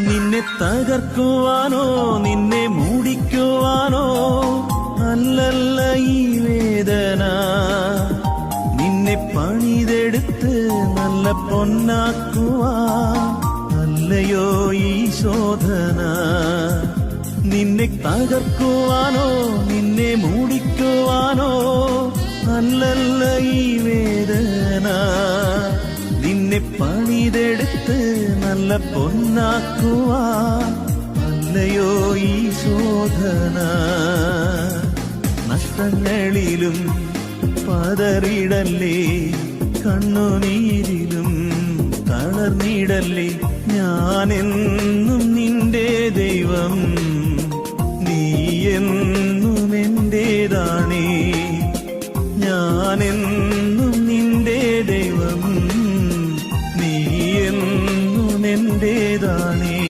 നിന്നെ തകർക്കുവാനോ നിന്നെ മൂടിക്കുവാനോ അല്ലല്ല ഈ വേദന. നിന്നെ പണിതെടുത്ത് നല്ല പൊന്നാക്കുവാൻ അല്ലയോ ഈ ശോധന. നിന്നെ തകർക്കുവാനോ നിന്നെ മൂടിക്കുവാനോ അല്ലല്ല ഈ വേദന. നിന്നെ പണിതെടുത്ത് നല്ല പൊന്നാക്കുവാൻ അല്ലയോ ഈ ശോധന. നഷ്ടങ്ങളിലും പതറിടല്ലേ, കണ്ണുനീരിലും തളർന്നിടല്ലേ. ഞാനെന്ന്